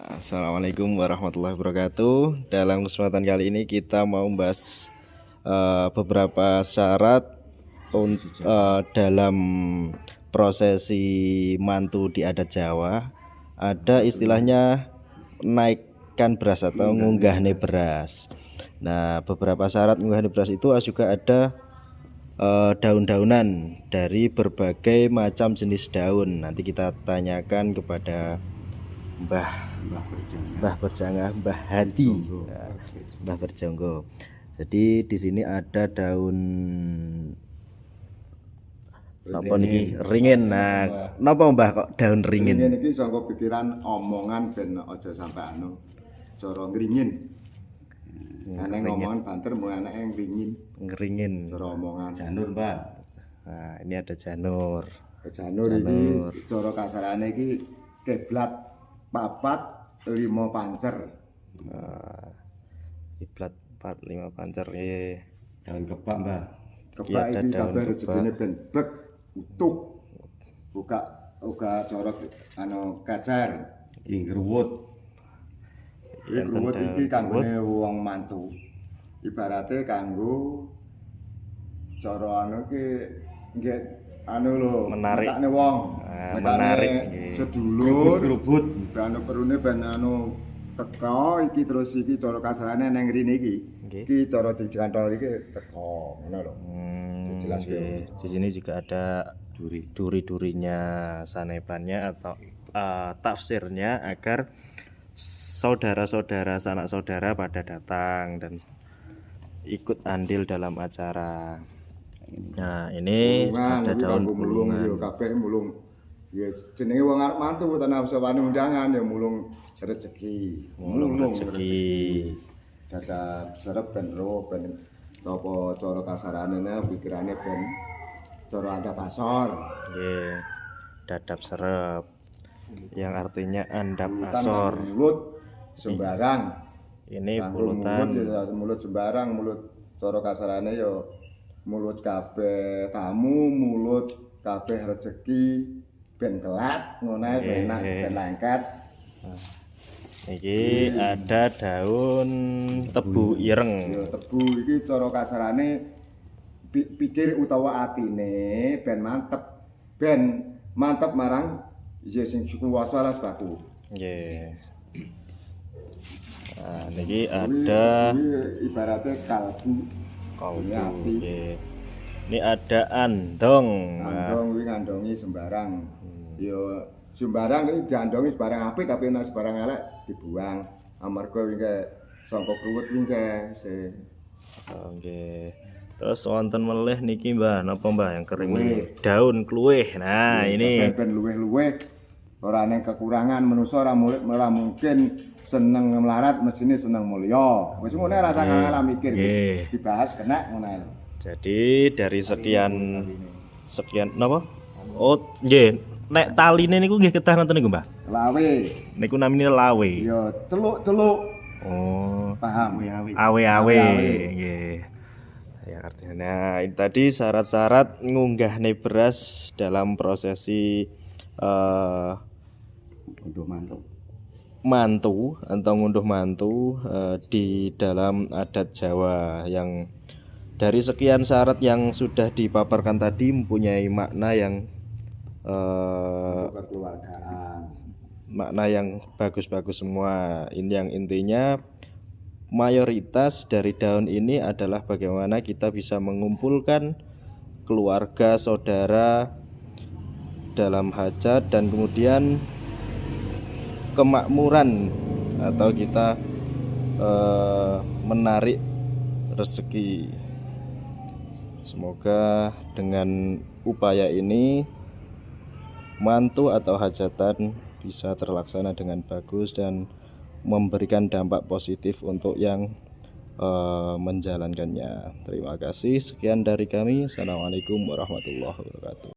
Assalamualaikum warahmatullahi wabarakatuh. Dalam kesempatan kali ini kita mau membahas beberapa syarat dalam prosesi mantu di adat Jawa. Ada istilahnya naikkan beras atau ngunggahne beras. Nah, beberapa syarat ngunggahne beras itu juga ada daun-daunan dari berbagai macam jenis daun. Nanti kita tanyakan kepada Mbah Berjangah, Mbah Hadi, Mbah Berjonggo. Jadi di sini ada daun apa niki? Ringin. Nah, napa Mbah kok daun ringin? Ringin iki saka pikiran omongan ben aja sampe cara ngringin. Ana ngomongan banter mung anake ngringin. Ngeringin. Cara omongan janur, Mbak. Nah, ini ada janur. Janur iki cara kasarane iki kiblat 4 5 pancer. Kiblat 4 5 pancer. Daun kebak, Mbak. Kebak iki kabeh rezekine ben bek utuh. Uga cara kacer. Iki ngruwut. Iki ngruwut iki kanggone wong mantu. Ibarate kanggo cara iki nggih menarik wong. Menarik sedulur grubut perune ben teko iki terus iki cara kasarane nang rene iki. Iki cara dicantol iki teko ngono lho. Jelaskan. Di sini juga ada duri-durinya, sanepannya atau tafsirnya agar saudara-saudara, sanak saudara pada datang dan ikut andil dalam acara. Nah, ini ada daun bulungan. Yo kabeh mulung. Ya jenenge wong arep mantu ta nafsu undangan ya mulung rezeki. Mulung rezeki. Dadap serep ben ro ben apa cara kasarane pikirane ben cara ada pasor. Nggih. Dadap serep. Yang artinya andap asor. Mulut sembarang. Ini pulutan. Mulut sembarang, mulut cara kasarane ya mulut kabeh tamu, mulut kabeh rezeki ben kelat ngono ae enak ben lengket. Iki ada daun tebu ireng. Ya tebu iki cara kasarane pikir utawa atine ben mantep marang ya sing kuwasa lah sebabku. Nggih. Nah, niki ada ibaratnya kalbu. Ini ada andong. Andong kuwi ngandongi sembarang. Ya sembarang iki diandongi sembarang apik tapi nek sembarang elek dibuang. Amarga iki sangka kruwet iki Nggih. Terus wonten melih niki Mbah, napa Mbah yang kering ini? Daun kluwih. Nah, ini ben luweh-luweh. Ora ana kekurangan manusa ora mungkin seneng melarat mestine seneng mulya. Wis ngene rasa ngalah mikir dibahas kena ngono. Jadi dari sekian napa? Oh, nggih. Nek taline niku nggih ketah ngoten niku, Mbah. Lawe. Niku namine lawe. Ya, celuk-celuk. Oh, paham. Awe-awe. Nggih. Ya artinya. Nah, ini tadi syarat-syarat ngunggahne beras dalam prosesi untuk mantu atau ngunduh mantu di dalam adat Jawa. Yang dari sekian syarat yang sudah dipaparkan tadi mempunyai makna yang kekeluargaan, makna yang bagus-bagus semua. Ini yang intinya mayoritas dari daun ini adalah bagaimana kita bisa mengumpulkan keluarga, saudara dalam hajat dan kemudian kemakmuran atau kita menarik rezeki. Semoga dengan upaya ini mantu atau hajatan bisa terlaksana dengan bagus dan memberikan dampak positif untuk yang menjalankannya. Terima kasih. Sekian dari kami. Assalamualaikum warahmatullahi wabarakatuh.